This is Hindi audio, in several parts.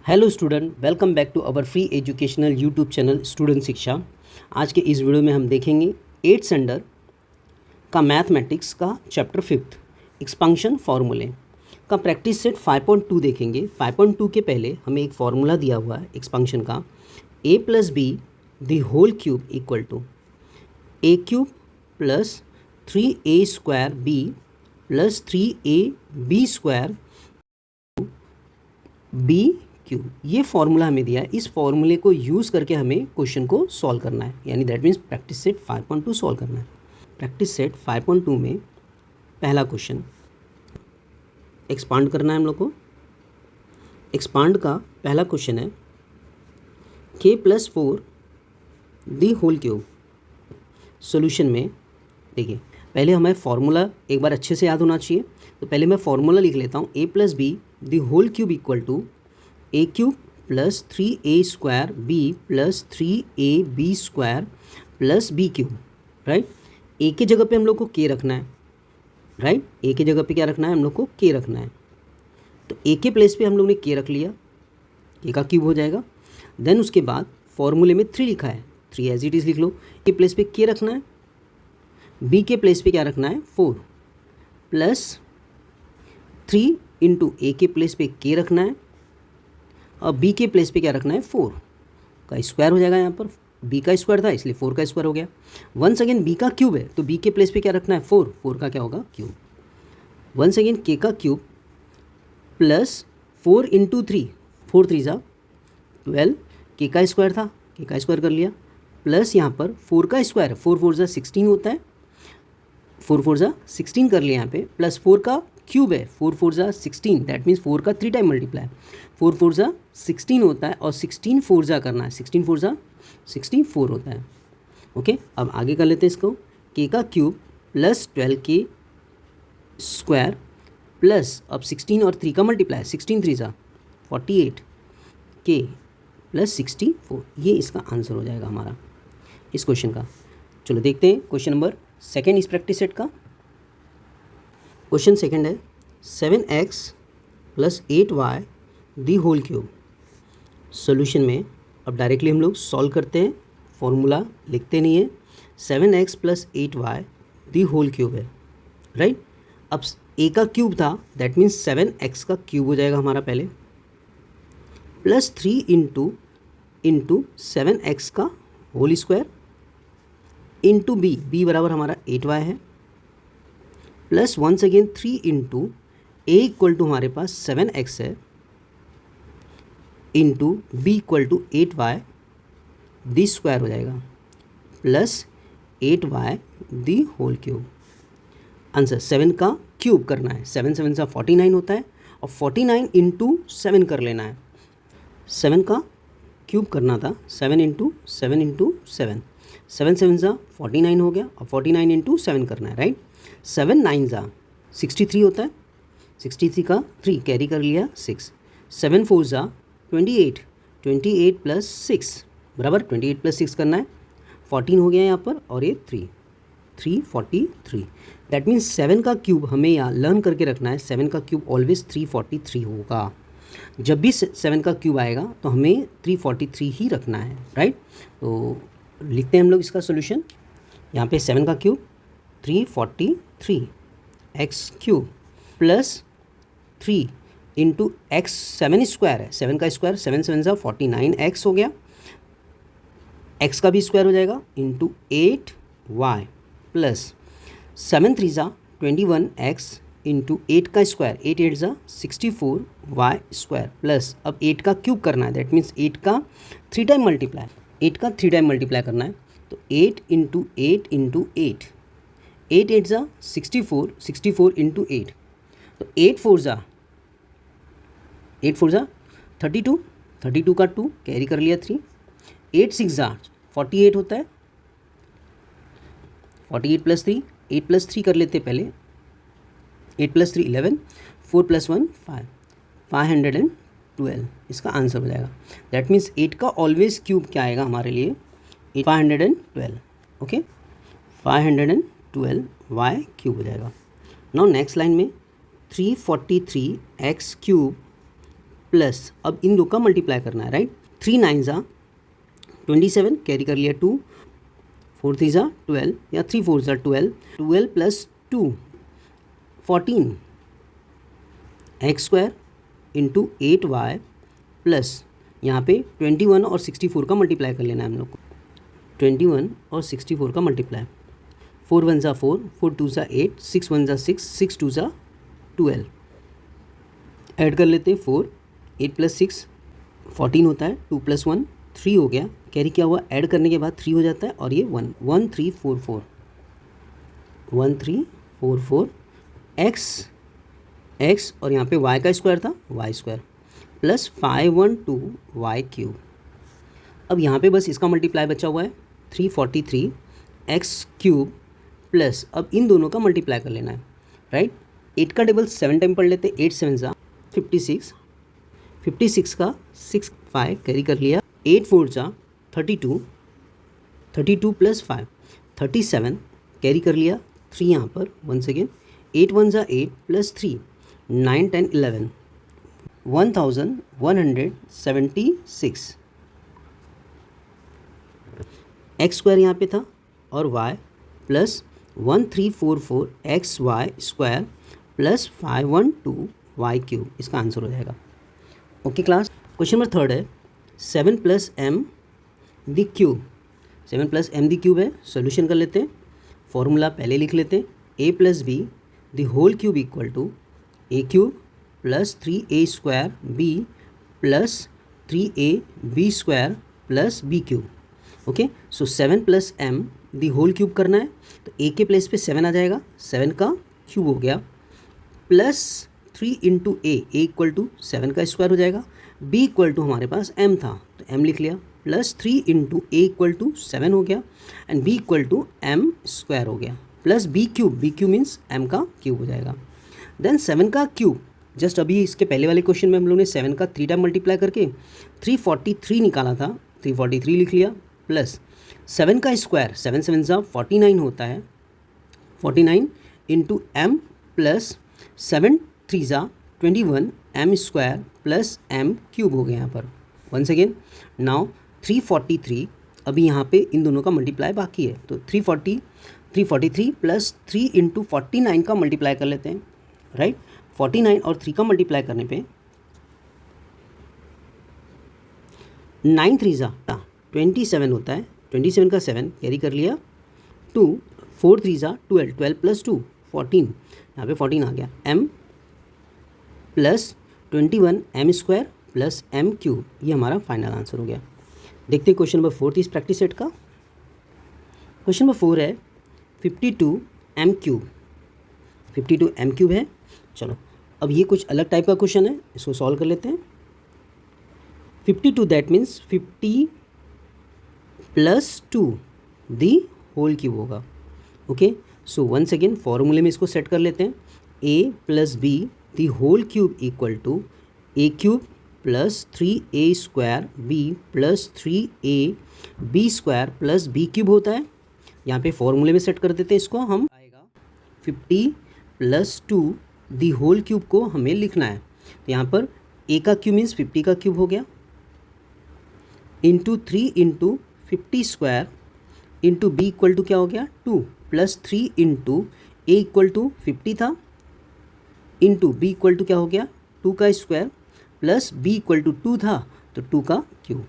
Hello student, welcome back to our free educational YouTube channel student Shiksha. आज के इस वीडियो में हम देखेंगे 8th स्टैंडर्ड का मैथमेटिक्स का चैप्टर 5 एक्सपांशन फार्मूले का प्रैक्टिस सेट 5.2 देखेंगे। 5.2 के पहले हमें एक फार्मूला दिया हुआ है एक्सपांशन का, a + b the whole cube equal to a³ + 3a² b + 3ab² b³ ये फार्मूला हमें दिया है। इस फार्मूले को यूज़ करके हमें क्वेश्चन को सॉल्व करना है, यानी that means practice set 5.2 solve करना है। प्रैक्टिस सेट 5.2 में पहला क्वेश्चन एक्सपांड करना है हम लोग को। एक्सपांड का पहला क्वेश्चन है k + 4 the whole cube. Solution में देखिए, पहले हमें फार्मूला एक बार अच्छे से याद होना चाहिए, तो पहले मैं फार्मूला लिख लेता हूँ। a + b the whole cube equal to a³ + 3a² b + 3ab² + b³, right. a के जगह पे हम लोग को k रखना है, राइट। a के जगह पे क्या रखना है, हम लोग को k रखना है। तो a के प्लेस पे हम लोग ने k रख लिया, k का क्यूब हो जाएगा। देन उसके बाद फॉर्मूले में 3 लिखा है, 3 एज इट इज़ लिख लो। के प्लेस पे k रखना है, b के प्लेस पे क्या रखना है 4 + 3 × a के प्लेस पे k रखना है, और b के प्लेस पे क्या रखना है 4 का स्क्वायर हो जाएगा। यहाँ पर b का स्क्वायर था इसलिए 4 का स्क्वायर हो गया। वंस अगेन b का क्यूब है तो b के प्लेस पे क्या रखना है 4 का क्या होगा क्यूब। वंस अगेन k का क्यूब + 4 × 3, 4 3 = 12, k का स्क्वायर था k का स्क्वायर कर लिया, प्लस यहाँ पर 4 का स्क्वायर, 4 4 = 16 होता है, 4 4 = 16 कर लिया यहाँ पे, प्लस 4 का क्यूब है, 4 4 = 16, दैट मीन्स 4 का 3 टाइम मल्टीप्लाई, 4 4 = 16 होता है, और 16 4 ज़ा करना है, 16 4 = 64 होता है। ओके, अब आगे कर लेते हैं इसको। k का क्यूब + 12k स्क्वायर प्लस, अब 16 और 3 का मल्टीप्लाई, 16 3 = 48 k + 64, ये इसका आंसर हो जाएगा हमारा इस क्वेश्चन का। चलो देखते हैं क्वेश्चन नंबर सेकेंड इस प्रैक्टिस सेट का। क्वेश्चन सेकंड है 7x + 8y the whole cube. Solution में अब डायरेक्टली हम लोग सॉल्व करते हैं, फॉर्मूला लिखते नहीं है। 7x + 8y the whole cube है, राइट। अब a का क्यूब था, दैट मीन्स 7x का क्यूब हो जाएगा हमारा पहले, प्लस 3 × 7x का होल स्क्वायर इंटू b बराबर हमारा 8y है, plus once again 3 × a equal to हमारे पास 7x है, into b equal to 8y the square हो जाएगा, plus 8y the whole cube. Answer 7 का क्यूब करना है, 7 7 = 49 होता है, और 49 × 7 कर लेना है। 7 का क्यूब करना था, 7 × 7 × 7, 7 7 = 49 हो गया, और 49 × 7 करना है, राइट। 7 9 = 63 होता है, 63 का 3 कैरी कर लिया 6, 7 4 = 28, 28 + 6 बराबर 28 + 6 करना है, 14 हो गया यहाँ पर, और ये 343, दैट मीन्स 7 का क्यूब हमें यहाँ लर्न करके रखना है। 7 का क्यूब ऑलवेज 343 होगा। जब भी 7 का क्यूब आएगा तो हमें 343 ही रखना है, राइट। तो लिखते हैं हम लोग इसका सोल्यूशन। यहाँ पे 7 का क्यूब 343 x³ + 3 × x, 7 स्क्वायर है, 7 का स्क्वायर, 7 7 = 49x हो गया, x का भी स्क्वायर हो जाएगा, into 8y plus 7 3 = 21x into 8 का स्क्वायर, 8 8 = 64y² प्लस, अब 8 का क्यूब करना है, दैट मीन्स 8 का 3 टाइम मल्टीप्लाई, 8 का 3 टाइम मल्टीप्लाई करना है। तो 8 × 8 × 8, 8 8 = 64, 64 × 8, तो 8 4 = 32, 32 का 2 कैरी कर लिया 3, 8 6 = 48 होता है, 48 + 3, 8 + 3 कर लेते पहले, 8 + 3 11, 4 + 1 5, 512 इसका आंसर हो जाएगा। दैट मीन्स 8 का ऑलवेज क्यूब क्या आएगा हमारे लिए 512, ओके, 512y³ हो जाएगा। नाउ नेक्स्ट लाइन में 343x³ प्लस अब इन दो का मल्टीप्लाई करना है, राइट। 3 9 ज़ा 27, कैरी कर लिया 2, 4 3 ज़ा 12 या 3 4 ज़ा 12, 12 plus 2 14 x square into 8y plus यहाँ पे 21 और 64 का मल्टीप्लाई कर लेना है हम लोग को। 21 और 64 का मल्टीप्लाई, 4 1 ज़ा 4, 4 2 ज़ा 8, 6 1 ज़ा 6, 6 2 ज़ा 12। ऐड कर लेते हैं 4, 8 प्लस 6 14 होता है, 2 प्लस 1 3 हो गया, कैरी क्या हुआ, ऐड करने के बाद 3 हो जाता है और ये 1 1 3 4 4 1 3 4 4 एक्स और यहाँ पे y का स्क्वायर था y square plus 512 y cube. अब यहाँ पे बस इसका मल्टीप्लाई बचा हुआ है 343 एक्स क्यूब प्लस अब इन दोनों का मल्टीप्लाई कर लेना है, राइट। 8 का टेबल 7 टाइम पढ़ लेते, 8 7 ज़ा 56, 56 का 6 5 कैरी कर लिया, 8 4 ज़ा 32, 32 प्लस 5 37 कैरी कर लिया, 3 यहाँ पर वंस अगेन, 8 1 ज़ा 8 प्लस 3 9 10 11 1176 एक्स स्क्वायर यहाँ पे था और y plus 1344 x y square plus 512 y cube, इसका आंसर हो जाएगा। ओके क्लास, क्वेश्चन नंबर 3 है 7 plus m the cube, 7 plus m the cube है, सोल्यूशन कर लेते हैं। फॉर्मूला पहले लिख लेते हैं, a plus b the whole cube equal to a cube plus 3a square b plus 3ab square plus b cube. Okay, so 7 plus m the whole cube करना है तो ए के प्लेस पे 7 आ जाएगा, 7 का क्यूब हो गया plus 3 into a equal to 7 का स्क्वायर हो जाएगा, बी इक्वल टू हमारे पास एम था तो एम लिख लिया plus 3 into a equal to 7 हो गया and b equal to m square हो गया plus b cube means m का क्यूब हो जाएगा। देन 7 का क्यूब, जस्ट अभी इसके पहले वाले क्वेश्चन में हम लोग ने 7 का 3 टाइम मल्टीप्लाई करके 343 निकाला था, 343 लिख लिया प्लस 7 का स्क्वायर 7 7 ज़ा 49 होता है, 49 इंटू एम प्लस 7 3 ज़ा 21 m square plus m cube हो गया यहाँ पर। वंस अगेन नाउ 343, अभी यहाँ पे इन दोनों का मल्टीप्लाई बाकी है तो 343 प्लस 3 इंटू 49 का मल्टीप्लाई कर लेते हैं, राइट। 49 और 3 का मल्टीप्लाई करने पे 9 3 ज़ा 27 होता है, 27 का 7 कैरी कर लिया, 2 4 3 ज़ा 12, 12 प्लस 2 14, यहाँ पे 14 आ गया, m plus 21 m square plus m cube, ये हमारा फाइनल आंसर हो गया। देखते हैं क्वेश्चन नंबर 4 इस प्रैक्टिस सेट का। क्वेश्चन नंबर 4 है 52 एम क्यूब, 52 एम क्यूब है। चलो अब ये कुछ अलग टाइप का क्वेश्चन है, इसको सॉल्व कर लेते हैं। 52 that means 50 plus 2 the whole cube होगा। ओके, सो वंस अगेन फॉर्मूले में इसको सेट कर लेते हैं, a plus b the whole cube equal to a cube plus 3a square b plus 3ab square plus b cube होता है। यहाँ पे फॉर्मूले में सेट कर देते हैं इसको, हम आएगा 50 प्लस 2 दी होल क्यूब को हमें लिखना है तो यहाँ पर a का क्यूब मीन्स 50 का क्यूब हो गया into 3 into 50 square into b equal to क्या हो गया 2 plus 3 into a equal to 50 था इंटू बी इक्वल टू क्या हो गया 2 का square plus b equal to 2 था तो 2 का क्यूब।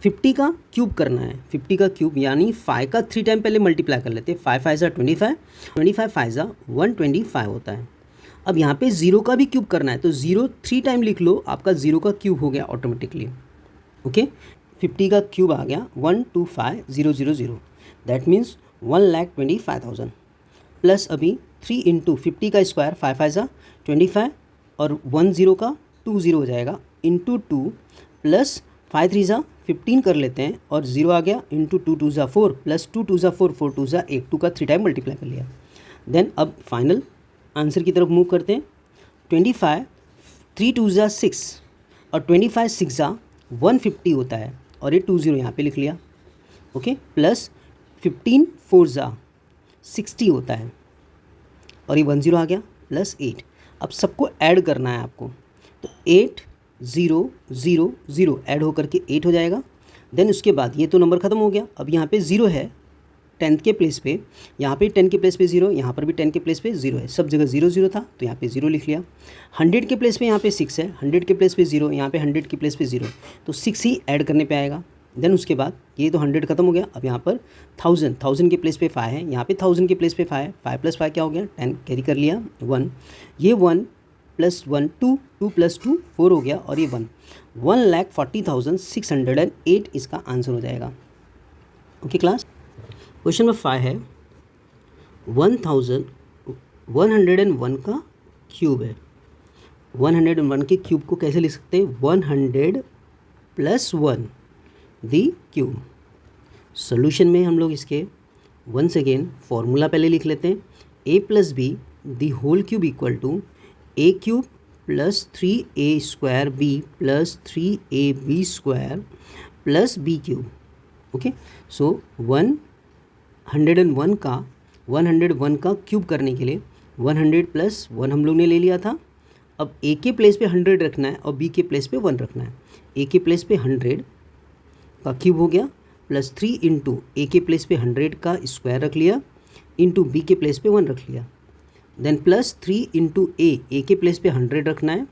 50 का क्यूब करना है, 50 का क्यूब यानी 5 का 3 टाइम पहले मल्टीप्लाई कर लेते हैं, 5 5 ज़ा 25, 25 5 ज़ा 125 होता है। अब यहाँ पे 0 का भी क्यूब करना है तो 0 3 टाइम लिख लो, आपका 0 का क्यूब हो गया ऑटोमेटिकली। ओके, 50 का क्यूब आ गया 125000, दैट मीन्स 1,25,000 प्लस अभी 3 इंटू 50 का स्क्वायर 5 5 ज़ा 25 और 10 का 20 हो जाएगा इंटू 2 प्लस 5 3 ज़ा 15 कर लेते हैं और 0 आ गया इंटू 2 2 ज़ा 4 प्लस 2 2 ज़ा 4 4 2 ज़ा 8, 2 का 3 टाइम मल्टीप्लाई कर लिया। देन अब फाइनल आंसर की तरफ मूव करते हैं। 25 3 2 ज़ा 6 और 25 6 ज़ा 150 होता है और ये 20 यहाँ पे लिख लिया। ओके, प्लस 15 4 ज़ा 60 होता है और ये 10 आ गया प्लस 8। अब सबको ऐड करना है आपको तो 8 0 0 0 ऐड होकर के 8 हो जाएगा। देन उसके बाद ये तो नंबर ख़त्म हो गया। अब यहाँ पे 0 है 10 के प्लेस पे, यहाँ पे 10 के प्लेस पे 0, यहाँ पर भी 10 के प्लेस पे 0 है, सब जगह 0 0 था तो यहाँ पे 0 लिख लिया। 100 के प्लेस पे यहाँ पे 6 है, 100 के प्लेस पे 0, यहाँ पे 100 के प्लेस पे 0, तो 6 ही ऐड करने पे आएगा। देन उसके बाद ये तो 100 खत्म हो गया। अब यहाँ पर 1000 के प्लेस पे 5 है, यहाँ पे 1000 के प्लेस पे 5 है, 5 + 5 क्या हो गया 10, कैरी कर लिया 1, ये 1 + 1 2, 2 + 2 4 हो गया, और ये 1,40,608 इसका आंसर हो जाएगा। ओके क्लास, क्वेश्चन नंबर 5 है 1101 का क्यूब है। 101 के क्यूब को कैसे लिख सकते हैं, 100 + 1 दी क्यूब। सोल्यूशन में हम लोग इसके वंस अगेन फॉर्मूला पहले लिख लेते हैं, a + b the whole cube equal to a³ + 3a² b + 3ab² + b³ okay. So 101 का क्यूब करने के लिए 100 + 1 हम लोग ने ले लिया था। अब a के प्लेस पे 100 रखना है और b के प्लेस पे 1 रखना है। a के प्लेस पे 100 का क्यूब हो गया, प्लस 3 इंटू ए के प्लेस पे 100 का स्क्वायर रख लिया, इंटू बी के प्लेस पे 1 रख लिया। देन प्लस 3 इंटू ए के प्लेस पे 100 रखना है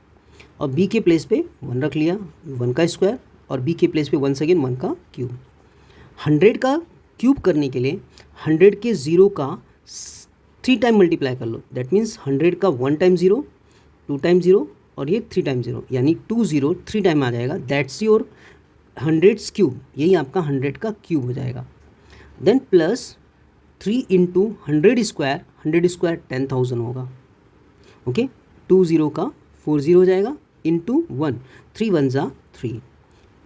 और बी के प्लेस पे 1 रख लिया, 1 का स्क्वायर, और बी के प्लेस पे वंस अगेन 1 का क्यूब। 100 का क्यूब करने के लिए 100 के 0 का 3 टाइम मल्टीप्लाई कर लो, दैट मीन्स 100 का 1 टाइम 0, 2 टाइम 0 और ये 3 टाइम 0, यानी 2 0 3 टाइम आ जाएगा, दैट्स योर 100 क्यूब, यही आपका 100 का क्यूब हो जाएगा। Then plus 3 into 100 square, 100 square 10,000 होगा, ओके। 2 0 का 4 0 हो जाएगा, इंटू 1, 3 1 ज़ा 3,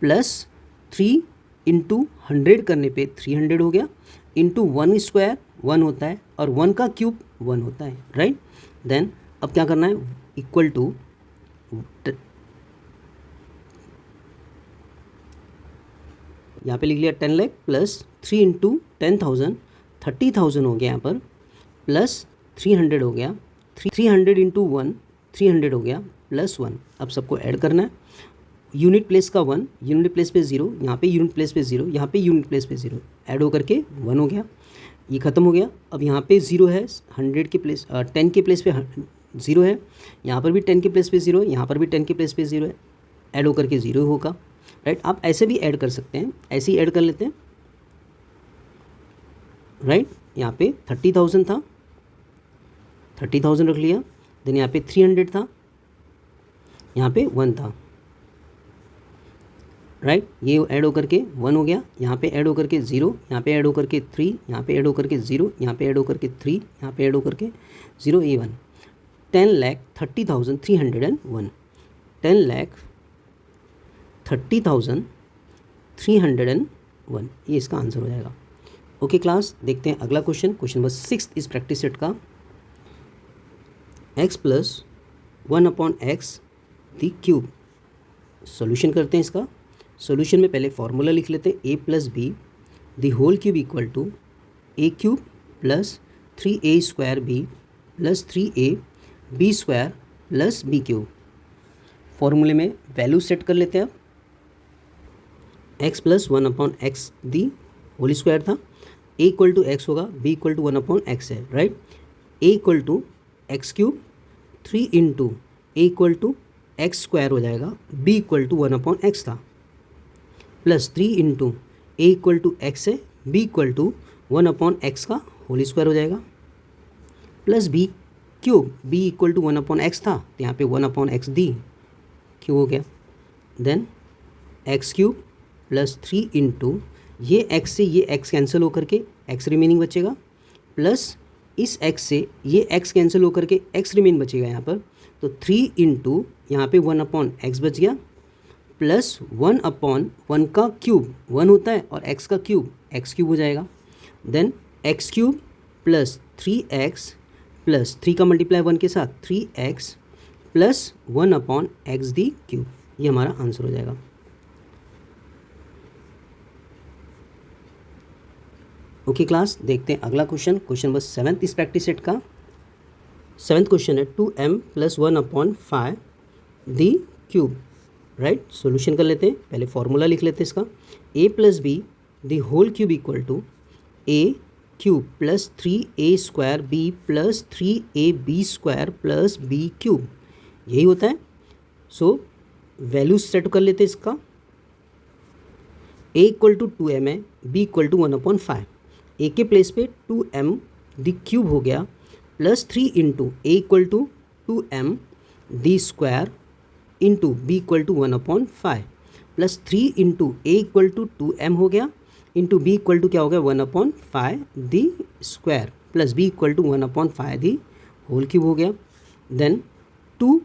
प्लस 3 इंटू 100 करने पे 300 हो गया, इंटू 1 स्क्वायर 1 होता है और 1 का क्यूब 1 होता है, राइट। देन अब क्या करना है, इक्वल टू यहाँ पे लिख लिया 10 लाख प्लस 3 इंटू 10,000 30,000 हो गया यहाँ पर, प्लस 300 हो गया, 300 इंटू 1 300 हो गया, प्लस 1। अब सबको ऐड करना है, यूनिट प्लेस का 1, यूनिट प्लेस पे 0, यहाँ पे यूनिट प्लेस पे 0, यहाँ पे यूनिट प्लेस पे 0, ऐड होकर के 1 हो गया, ये ख़त्म हो गया। अब यहाँ पे 0 है, 100 के प्लेस 10 के प्लेस पे 0 है, यहाँ पर भी 10 के प्लेस पे 0 है, यहाँ पर भी 10 के प्लेस पे 0 है, ऐड होकर के 0 होगा, राइट। आप ऐसे भी ऐड कर सकते हैं, ऐसे ही ऐड कर लेते हैं, राइट। यहाँ पे 30,000 था, 30,000 रख लिया, देन यहाँ पे 300 था, यहाँ पे 1 था, राइट। ये ऐड होकर के 1 हो गया, यहाँ पे ऐड होकर के 0, यहाँ पे ऐड होकर के 3, यहाँ पे ऐड होकर के 0, यहाँ पे ऐड होकर के 3, यहाँ पे ऐड होकर के 0, ये 1। 10,30,301, 10,30,301, ये इसका आंसर हो जाएगा। ओके क्लास, देखते हैं अगला क्वेश्चन, क्वेश्चन नंबर 6 इस प्रैक्टिस सेट का। x + 1/x दी क्यूब, सॉल्यूशन करते हैं इसका। सॉल्यूशन में पहले फॉर्मूला लिख लेते हैं, a + b the whole cube equal to a³ + 3a² b + 3ab² + b³। फॉर्मूले में वैल्यू सेट कर लेते हैं। अब x + 1/x the whole square था, a = x होगा, b = 1/x है, right. a = x³ 3 into a = x² हो जाएगा, b = 1/x था, प्लस 3 इंटू a = x है, b = 1/x का होल स्क्वायर हो जाएगा, plus b cube, b = 1/x था तो यहाँ पे 1/x दी क्यूब हो गया। देन x³ प्लस 3 इंटू ये x से ये x कैंसिल होकर के x रिमेनिंग बचेगा, प्लस इस x से ये x कैंसिल होकर के x रिमेन बचेगा यहाँ पर, तो 3 इंटू यहाँ पे 1/x बच गया, प्लस 1/1 का क्यूब 1 होता है और x का क्यूब x³ हो जाएगा। Then x³ plus 3x plus 3 का मल्टीप्लाई 1 के साथ 3x प्लस 1/x दी क्यूब, ये हमारा आंसर हो जाएगा। ओके क्लास, देखते हैं अगला क्वेश्चन, क्वेश्चन नंबर 7 इस प्रैक्टिस सेट का। 7th क्वेश्चन है 2m + 1/5 दी क्यूब। राइट। सॉल्यूशन कर लेते हैं, पहले फॉर्मूला लिख लेते हैं इसका। a plus b the whole cube equal to a cube plus 3a square b plus 3ab square plus b cube, यही होता है। सो वैल्यू सेट कर लेते हैं इसका। a इक्वल टू 2m है, b इक्वल टू 1/5। a के प्लेस पे 2m द क्यूब हो गया plus 3 into a equal to 2m the square into b equal to 1/5 plus 3 into a equal to 2m हो गया इंटू बी इक्वल टू क्या हो गया 1/5 the square plus b equal to 1/5 the whole cube हो गया। Then 2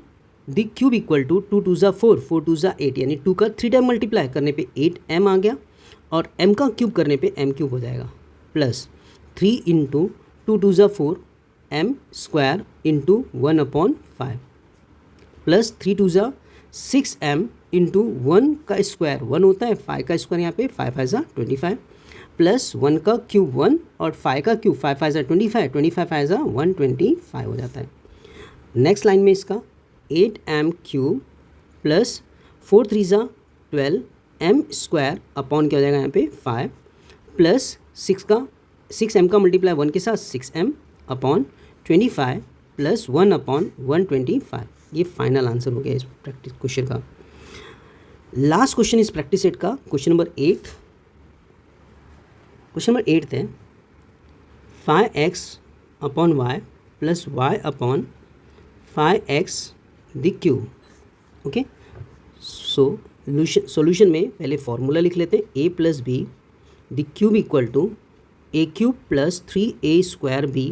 the cube equal to 2 2 ज़ा 4 4 2 ज़ा 8, यानी 2 का 3 टाइम मल्टीप्लाई करने पे 8m आ गया और m का क्यूब करने पे m क्यूब हो जाएगा प्लस 3 इंटू 2 2 ज़ा 4 m स्क्वायर इंटू 1/5 प्लस 3 2 ज़ा 6m इंटू 1 का स्क्वायर 1 होता है, 5 का स्क्वायर यहाँ पे 5 5 ज़ा 25 प्लस 1 का क्यूब 1 और 5 का क्यूब 5 5 ज़ा 25 25 5 ज़ा 125 हो जाता है। नेक्स्ट लाइन में इसका 8m क्यूब प्लस 4 3 ज़ा 12 m स्क्वायर अपॉन क्या हो जाएगा यहाँ पे 5 प्लस 6m का मल्टीप्लाई 1 के साथ 6m अपॉन 25 प्लस 1/125। ये फाइनल आंसर हो गया इस प्रैक्टिस क्वेश्चन का। लास्ट क्वेश्चन इस प्रैक्टिस सेट का क्वेश्चन नंबर 8। क्वेश्चन नंबर 8 है 5x upon y plus y upon 5x the cube. Okay, solution में पहले फॉर्मूला लिख लेते हैं। a plus b the cube equal to a cube plus 3a square b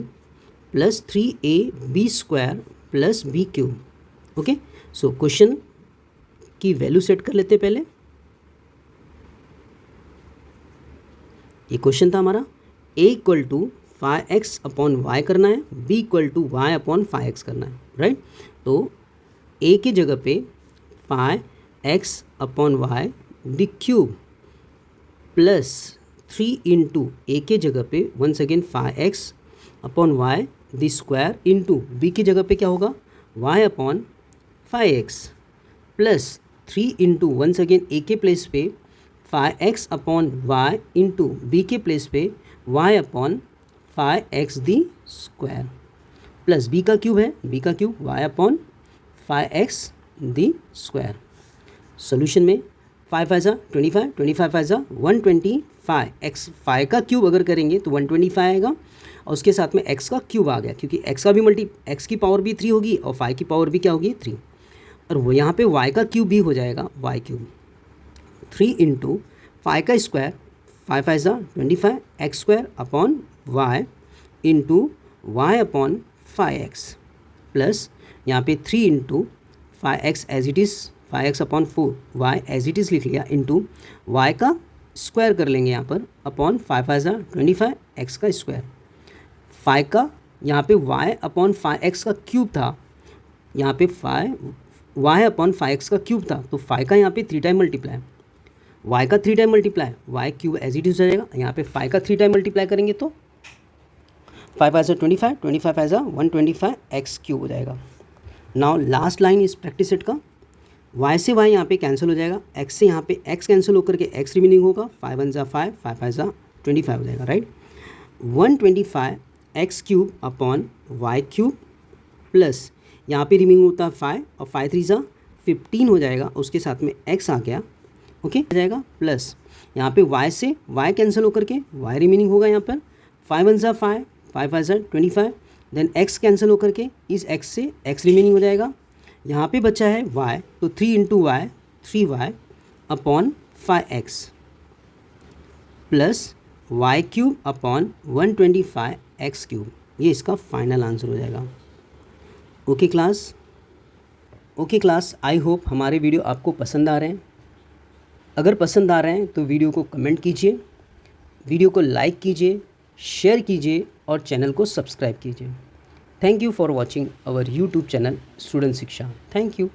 plus 3ab square plus b cube. Okay, so question की वैल्यू सेट कर लेते हैं पहले। ये क्वेश्चन था हमारा, a equal to 5x upon y करना है, b equal to y upon 5x करना है, राइट। तो a की जगह पे 5x upon y the cube plus 3 into A के जगह पे once again 5x upon y the square into B की जगह पे क्या होगा y upon 5x plus 3 into once again A के प्लेस पे 5x upon y into B के प्लेस पे y upon 5x the square plus B का क्यूब है, बी का cube y upon 5x the square. Solution में 5 5 ज़ा 25 25 5 ज़ा 125 x 5 का क्यूब अगर करेंगे तो 125 आएगा और उसके साथ में x का क्यूब आ गया क्योंकि x का भी x की पावर भी 3 होगी और 5 की पावर भी क्या होगी 3, और वो यहाँ पे y का क्यूब भी हो जाएगा y क्यूब 3 इंटू 5 का स्क्वायर 5 5 ज़ा 25 x square upon y into y upon 5x plus यहाँ पे 3 into 5x as it is 5x upon 4 y as it is लिख लिया इंटू y का स्क्वायर कर लेंगे यहाँ पर अपॉन 5 5 ज़ा 25 x का स्क्वायर 5 का यहाँ पे y अपॉन 5x का क्यूब था, यहाँ पे y अपॉन 5x का क्यूब था तो 5 का यहाँ पे 3 टाइम मल्टीप्लाई, y का 3 time multiply y cube as it is हो जाएगा। यहाँ पे 5 का 3 टाइम मल्टीप्लाई करेंगे तो 5 5 ज़ा 25 25 5 ज़ा 125 x क्यूब हो जाएगा। नाउ लास्ट लाइन इस प्रैक्टिस सेट का y से y यहाँ पे कैंसिल हो जाएगा, x से यहाँ पे x कैंसिल होकर के x रिमेनिंग होगा 5 1 ज़ा 5 5 5 ज़ा 25 हो जाएगा, right. 125 x cube upon y cube plus यहाँ पे रिमेनिंग होता है 5 और 5 3 ज़ा 15 हो जाएगा, उसके साथ में x आ गया, ओके हो जाएगा प्लस यहाँ पे y से y कैंसिल होकर के y रिमेनिंग होगा यहाँ पर 5 1 ज़ा 5 5 5 ज़ा 25, देन x कैंसिल होकर के इस x से x रिमेनिंग हो जाएगा। यहाँ पे बचा है y तो 3 into y 3y upon 5x plus y cube upon 125 x cube, ये इसका फाइनल आंसर हो जाएगा। ओके क्लास, आई होप हमारे वीडियो आपको पसंद आ रहे हैं। अगर पसंद आ रहे हैं तो वीडियो को कमेंट कीजिए, वीडियो को लाइक कीजिए, शेयर कीजिए और चैनल को सब्सक्राइब कीजिए। Thank you for watching our YouTube channel student Shiksha. Thank you.